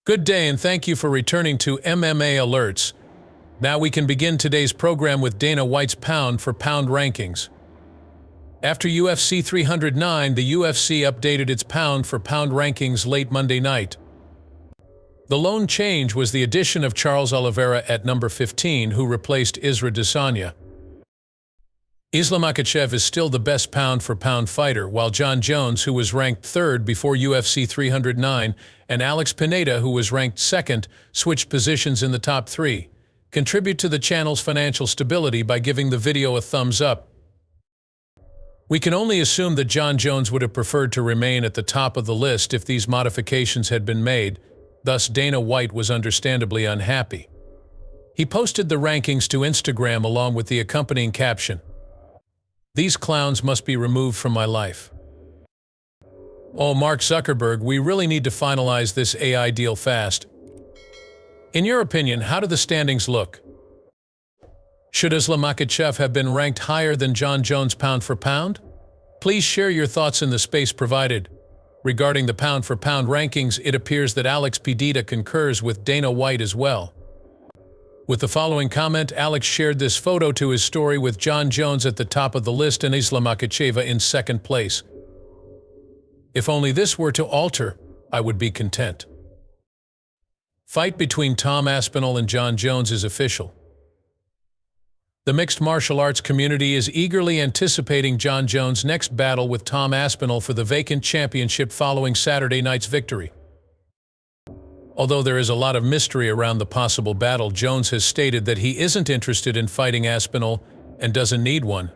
Good day and thank you for returning to MMA Alerts. Now we can begin today's program with Dana White's pound-for-pound rankings. After UFC 309, the UFC updated its pound-for-pound rankings late Monday night. The lone change was the addition of Charles Oliveira at number 15, who replaced Israel Adesanya. Islam Makhachev is still the best pound-for-pound fighter, while Jon Jones, who was ranked third before UFC 309, and Alex Pineda, who was ranked second, switched positions in the top three. Contribute to the channel's financial stability by giving the video a thumbs up. We can only assume that Jon Jones would have preferred to remain at the top of the list if these modifications had been made, thus Dana White was understandably unhappy. He posted the rankings to Instagram along with the accompanying caption, "These clowns must be removed from my life." Oh, Mark Zuckerberg, we really need to finalize this AI deal fast. In your opinion, how do the standings look? Should Islam Makhachev have been ranked higher than Jon Jones pound for pound? Please share your thoughts in the space provided. Regarding the pound-for-pound rankings, it appears that Alex Pineda concurs with Dana White as well. With the following comment, Alex shared this photo to his story with Jon Jones at the top of the list and Islam Makhachev in second place. If only this were to alter, I would be content. Fight between Tom Aspinall and Jon Jones is official. The mixed martial arts community is eagerly anticipating Jon Jones' next battle with Tom Aspinall for the vacant championship following Saturday night's victory. Although there is a lot of mystery around the possible battle, Jones has stated that he isn't interested in fighting Aspinall and doesn't need one.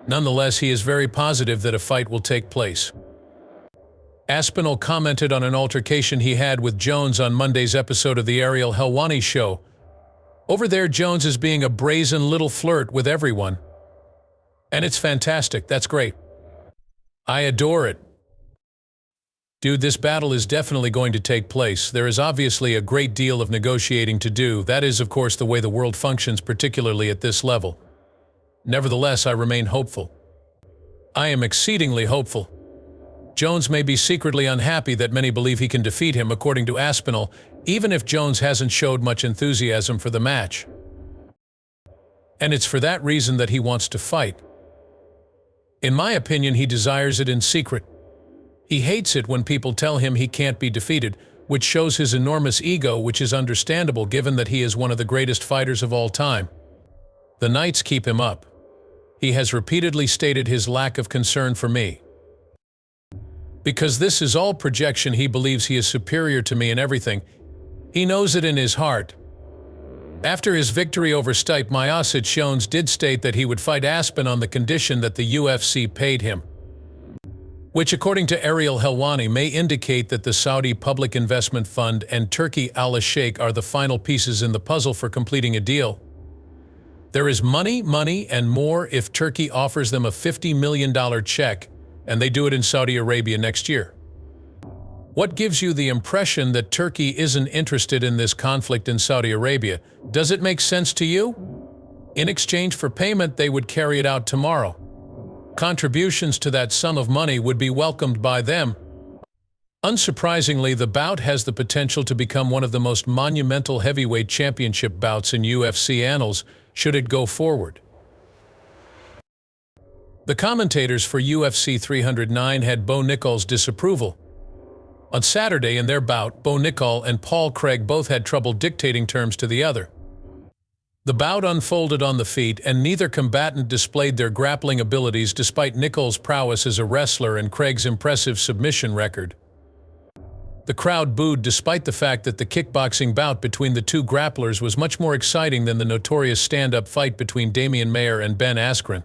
Nonetheless, he is very positive that a fight will take place. Aspinall commented on an altercation he had with Jones on Monday's episode of the Ariel Helwani show. "Over there, Jones is being a brazen little flirt with everyone. And it's fantastic, that's great. I adore it. Dude, this battle is definitely going to take place. There is obviously a great deal of negotiating to do. That is, of course, the way the world functions, particularly at this level. Nevertheless, I remain hopeful. I am exceedingly hopeful. Jones may be secretly unhappy that many believe he can defeat him, according to Aspinall, even if Jones hasn't showed much enthusiasm for the match. And it's for that reason that he wants to fight. In my opinion, he desires it in secret. He hates it when people tell him he can't be defeated, which shows his enormous ego, which is understandable given that he is one of the greatest fighters of all time. The nights keep him up. He has repeatedly stated his lack of concern for me. Because this is all projection, he believes he is superior to me in everything. He knows it in his heart. After his victory over Stipe Miocic, Jones did state that he would fight Aspen on the condition that the UFC paid him, which, according to Ariel Helwani, may indicate that the Saudi Public Investment Fund and Turkey Al-Sheikh are the final pieces in the puzzle for completing a deal. There is money, and more if Turkey offers them a $50 million check, and they do it in Saudi Arabia next year. What gives you the impression that Turkey isn't interested in this conflict in Saudi Arabia? Does it make sense to you? In exchange for payment, they would carry it out tomorrow. Contributions to that sum of money would be welcomed by them. Unsurprisingly, the bout has the potential to become one of the most monumental heavyweight championship bouts in UFC annals, should it go forward. The commentators for UFC 309 had BoNichols' disapproval. On Saturday in their bout, BoNichols and Paul Craig both had trouble dictating terms to the other. The bout unfolded on the feet, and neither combatant displayed their grappling abilities despite Nichols' prowess as a wrestler and Craig's impressive submission record. The crowd booed despite the fact that the kickboxing bout between the two grapplers was much more exciting than the notorious stand-up fight between Damian Mayer and Ben Askren.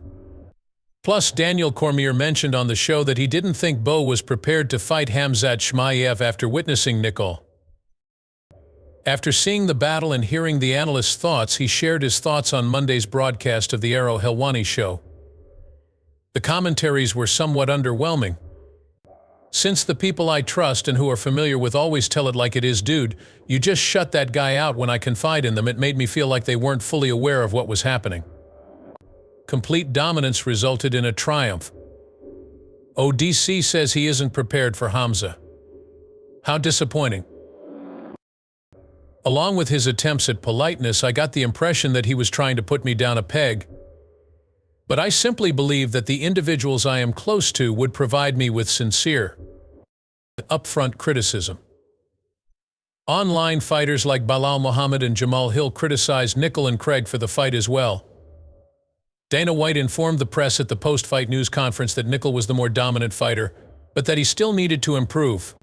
Plus, Daniel Cormier mentioned on the show that he didn't think Bo was prepared to fight Khamzat Chimaev after witnessing Nichols. After seeing the battle and hearing the analyst's thoughts, he shared his thoughts on Monday's broadcast of the Ariel Helwani show. The commentaries were somewhat underwhelming. "Since the people I trust and who are familiar with always tell it like it is, dude, you just shut that guy out when I confide in them. It made me feel like they weren't fully aware of what was happening. Complete dominance resulted in a triumph. ODC says he isn't prepared for Hamza. How disappointing. Along with his attempts at politeness, I got the impression that he was trying to put me down a peg. But I simply believe that the individuals I am close to would provide me with sincere, upfront criticism. Online fighters like Belal Muhammad and Jamal Hill criticized Nichols and Craig for the fight as well. Dana White informed the press at the post-fight news conference that Nichols was the more dominant fighter, but that he still needed to improve.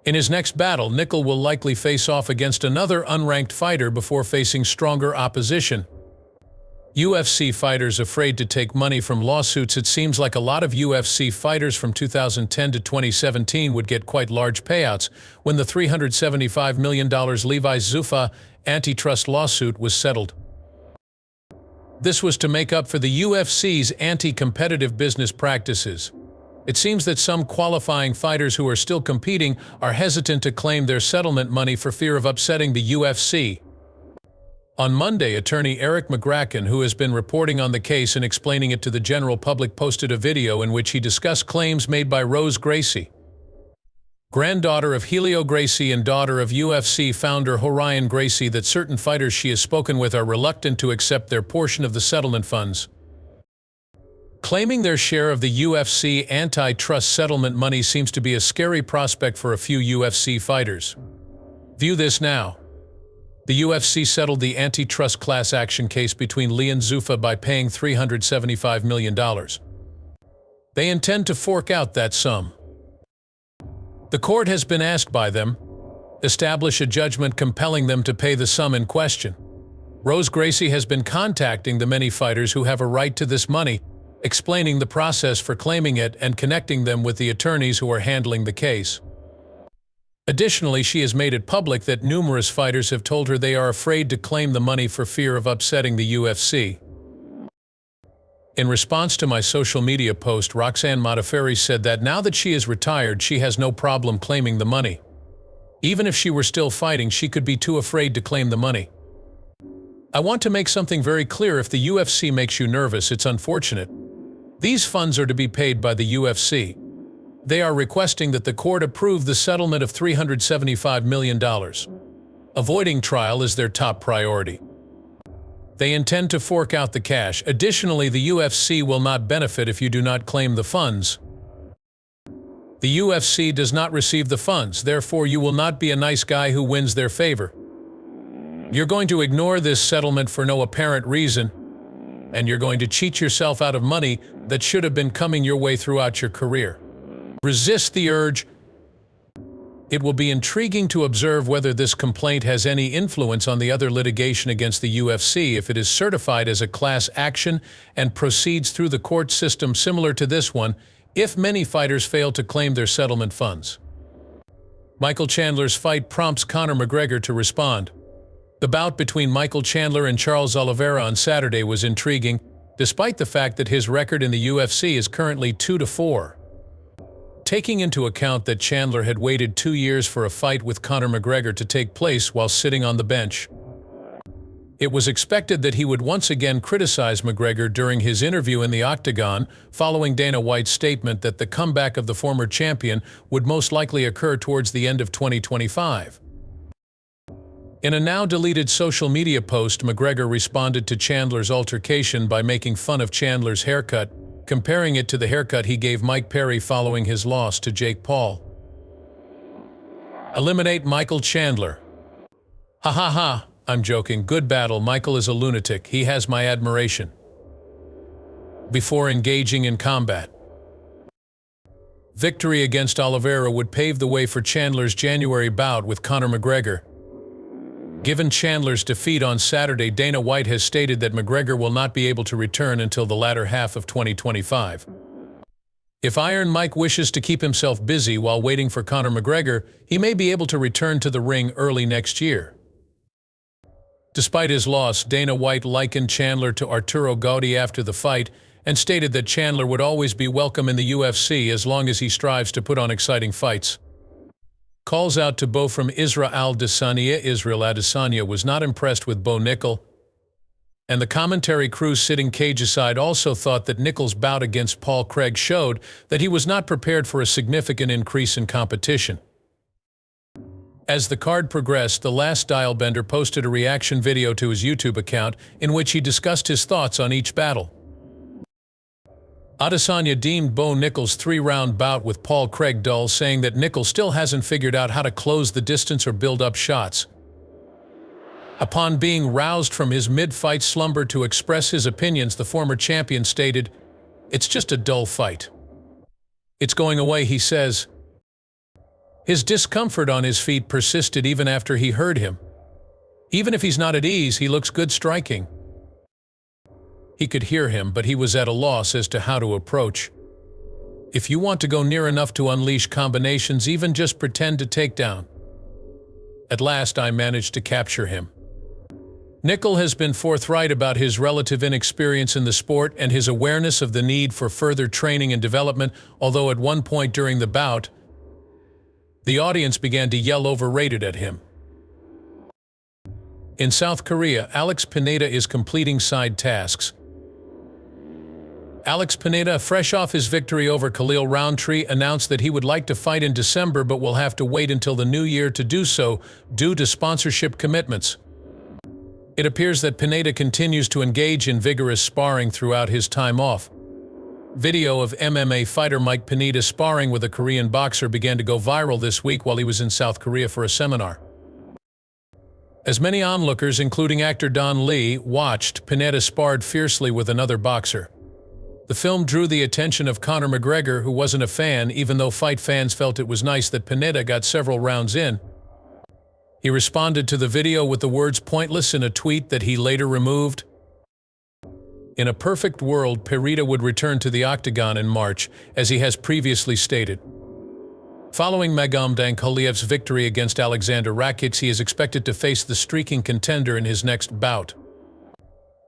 In his next battle, Nichols will likely face off against another unranked fighter before facing stronger opposition. UFC fighters afraid to take money from lawsuits. It seems like a lot of UFC fighters from 2010 to 2017 would get quite large payouts when the $375 million Levi Zuffa antitrust lawsuit was settled. This was to make up for the UFC's anti-competitive business practices. It seems that some qualifying fighters who are still competing are hesitant to claim their settlement money for fear of upsetting the UFC. On Monday, attorney Eric McGracken, who has been reporting on the case and explaining it to the general public, posted a video in which he discussed claims made by Rose Gracie, granddaughter of Helio Gracie and daughter of UFC founder Ryan Gracie, that certain fighters she has spoken with are reluctant to accept their portion of the settlement funds. Claiming their share of the UFC antitrust settlement money seems to be a scary prospect for a few UFC fighters. View this now. The UFC settled the antitrust class action case between Lee and Zuffa by paying $375 million. They intend to fork out that sum. The court has been asked by them, establish a judgment compelling them to pay the sum in question. Rose Gracie has been contacting the many fighters who have a right to this money, explaining the process for claiming it and connecting them with the attorneys who are handling the case. Additionally, she has made it public that numerous fighters have told her they are afraid to claim the money for fear of upsetting the UFC. In response to my social media post, Roxanne Modafferi said that now that she is retired, she has no problem claiming the money. Even if she were still fighting, she could be too afraid to claim the money. I want to make something very clear. If the UFC makes you nervous, it's unfortunate. These funds are to be paid by the UFC. They are requesting that the court approve the settlement of $375 million. Avoiding trial is their top priority. They intend to fork out the cash. Additionally, the UFC will not benefit if you do not claim the funds. The UFC does not receive the funds, therefore you will not be a nice guy who wins their favor. You're going to ignore this settlement for no apparent reason, and you're going to cheat yourself out of money that should have been coming your way throughout your career. Resist the urge. It will be intriguing to observe whether this complaint has any influence on the other litigation against the UFC if it is certified as a class action and proceeds through the court system similar to this one, if many fighters fail to claim their settlement funds. Michael Chandler's fight prompts Conor McGregor to respond. The bout between Michael Chandler and Charles Oliveira on Saturday was intriguing, despite the fact that his record in the UFC is currently 2-4. Taking into account that Chandler had waited 2 years for a fight with Conor McGregor to take place while sitting on the bench, it was expected that he would once again criticize McGregor during his interview in the octagon, following Dana White's statement that the comeback of the former champion would most likely occur towards the end of 2025. In a now-deleted social media post, McGregor responded to Chandler's altercation by making fun of Chandler's haircut, comparing it to the haircut he gave Mike Perry following his loss to Jake Paul. Eliminate Michael Chandler. Ha ha ha, I'm joking. Good battle. Michael is a lunatic. He has my admiration. Before engaging in combat. Victory against Oliveira would pave the way for Chandler's January bout with Conor McGregor. Given Chandler's defeat on Saturday, Dana White has stated that McGregor will not be able to return until the latter half of 2025. If Iron Mike wishes to keep himself busy while waiting for Conor McGregor, he may be able to return to the ring early next year. Despite his loss, Dana White likened Chandler to Arturo Gaudi after the fight and stated that Chandler would always be welcome in the UFC as long as he strives to put on exciting fights. Calls out to Bo from Israel Adesanya. Israel Adesanya was not impressed with BoNichols, and the commentary crew sitting cage-side also thought that Nichols' bout against Paul Craig showed that he was not prepared for a significant increase in competition. As the card progressed, the last stylebender posted a reaction video to his YouTube account in which he discussed his thoughts on each battle. Adesanya deemed BoNichols' 3-round bout with Paul Craig dull, saying that Nichols still hasn't figured out how to close the distance or build up shots. Upon being roused from his mid-fight slumber to express his opinions, the former champion stated, "It's just a dull fight. It's going away," he says. His discomfort on his feet persisted even after he heard him. Even if he's not at ease, he looks good striking. He could hear him, but he was at a loss as to how to approach. If you want to go near enough to unleash combinations, even just pretend to take down. At last I managed to capture him. Nichols has been forthright about his relative inexperience in the sport and his awareness of the need for further training and development, although at one point during the bout, the audience began to yell "overrated" at him. In South Korea, Alex Pineda is completing side tasks. Alex Pineda, fresh off his victory over Khalil Roundtree, announced that he would like to fight in December but will have to wait until the new year to do so due to sponsorship commitments. It appears that Pineda continues to engage in vigorous sparring throughout his time off. Video of MMA fighter Mike Pineda sparring with a Korean boxer began to go viral this week while he was in South Korea for a seminar. As many onlookers, including actor Don Lee, watched, Pineda sparred fiercely with another boxer. The film drew the attention of Conor McGregor, who wasn't a fan, even though fight fans felt it was nice that Pineda got several rounds in. He responded to the video with the words "pointless" in a tweet that he later removed. In a perfect world, Pereira would return to the octagon in March, as he has previously stated. Following Magomed victory against Alexander Rakic, he is expected to face the streaking contender in his next bout.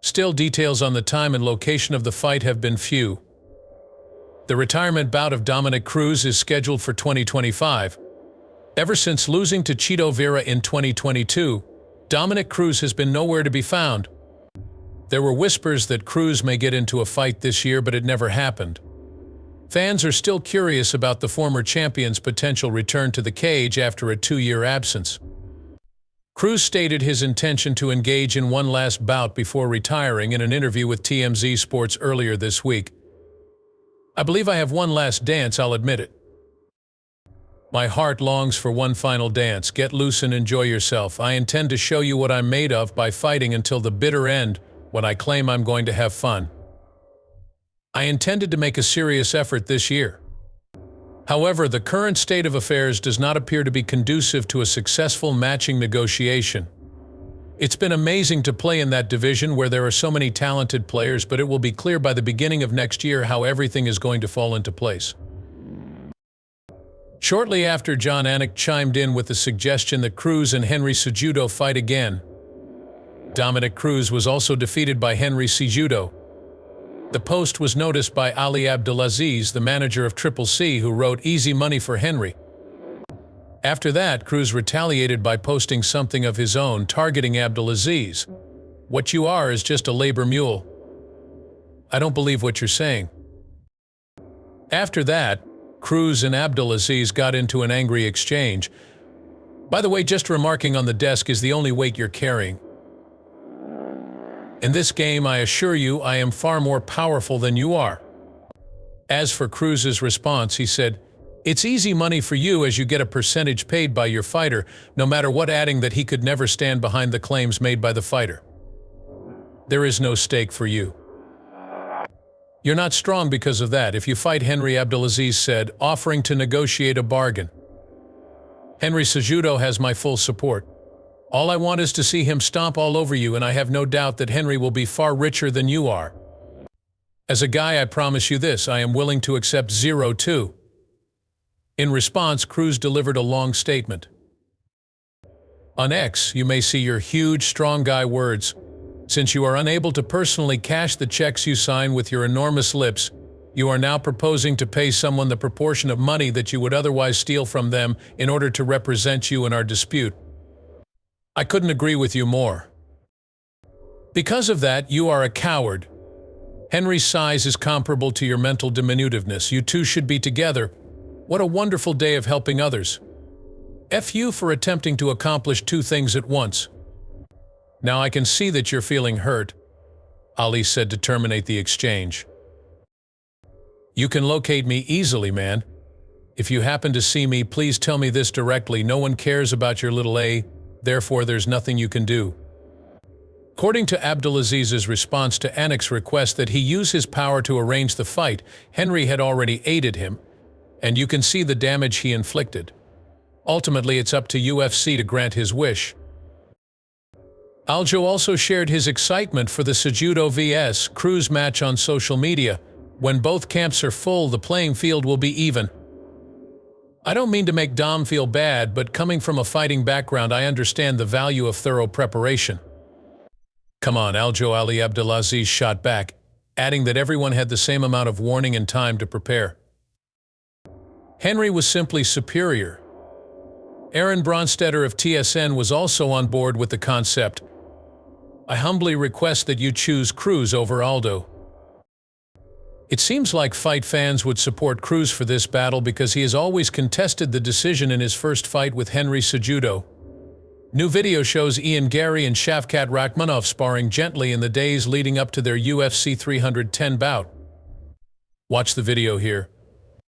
Still, details on the time and location of the fight have been few. The retirement bout of Dominick Cruz is scheduled for 2025. Ever since losing to Chito Vera in 2022, Dominick Cruz has been nowhere to be found. There were whispers that Cruz may get into a fight this year, but it never happened. Fans are still curious about the former champion's potential return to the cage after a 2-year absence. Cruz stated his intention to engage in one last bout before retiring in an interview with TMZ Sports earlier this week. "I believe I have one last dance, I'll admit it. My heart longs for one final dance. Get loose and enjoy yourself. I intend to show you what I'm made of by fighting until the bitter end, when I claim I'm going to have fun. I intended to make a serious effort this year. However, the current state of affairs does not appear to be conducive to a successful matching negotiation. It's been amazing to play in that division where there are so many talented players, but it will be clear by the beginning of next year how everything is going to fall into place." Shortly after, Jon Anik chimed in with the suggestion that Cruz and Henry Cejudo fight again. Dominick Cruz was also defeated by Henry Cejudo. The post was noticed by Ali Abdelaziz, the manager of Triple C, who wrote "easy money for Henry." After that, Cruz retaliated by posting something of his own, targeting Abdelaziz. "What you are is just a labor mule. I don't believe what you're saying." After that, Cruz and Abdelaziz got into an angry exchange. "By the way, just remarking on the desk is the only weight you're carrying. In this game, I assure you, I am far more powerful than you are." As for Cruz's response, he said, "It's easy money for you as you get a percentage paid by your fighter, no matter what," adding that he could never stand behind the claims made by the fighter. "There is no stake for you. You're not strong because of that. If you fight Henry," Abdelaziz said, offering to negotiate a bargain. "Henry Cejudo has my full support. All I want is to see him stomp all over you, and I have no doubt that Henry will be far richer than you are. As a guy, I promise you this, I am willing to accept 0 too." In response, Cruz delivered a long statement. On X, you may see your huge, strong guy words. "Since you are unable to personally cash the checks you sign with your enormous lips, you are now proposing to pay someone the proportion of money that you would otherwise steal from them in order to represent you in our dispute. I couldn't agree with you more. Because of that, you are a coward. Henry's size is comparable to your mental diminutiveness. You two should be together. What a wonderful day of helping others. F you for attempting to accomplish two things at once. Now I can see that you're feeling hurt, Ali said to terminate the exchange. You can locate me easily, man. If you happen to see me, please tell me this directly. No one cares about your little A, therefore there's nothing you can do. According to Abdelaziz's response to Anik's request that he use his power to arrange the fight, Henry had already aided him, and you can see the damage he inflicted. Ultimately, it's up to UFC to grant his wish. Aljo also shared his excitement for the Cejudo vs. Cruz match on social media. When both camps are full, the playing field will be even. I don't mean to make Dom feel bad, but coming from a fighting background, I understand the value of thorough preparation. Come on, Aljo, Ali Abdelaziz shot back, adding that everyone had the same amount of warning and time to prepare. Henry was simply superior. Aaron Bronstetter of TSN was also on board with the concept. I humbly request that you choose Cruz over Aldo. It seems like fight fans would support Cruz for this battle because he has always contested the decision in his first fight with Henry Cejudo. New video shows Garry and Shavkat Rakhmonov sparring gently in the days leading up to their UFC 310 bout. Watch the video here.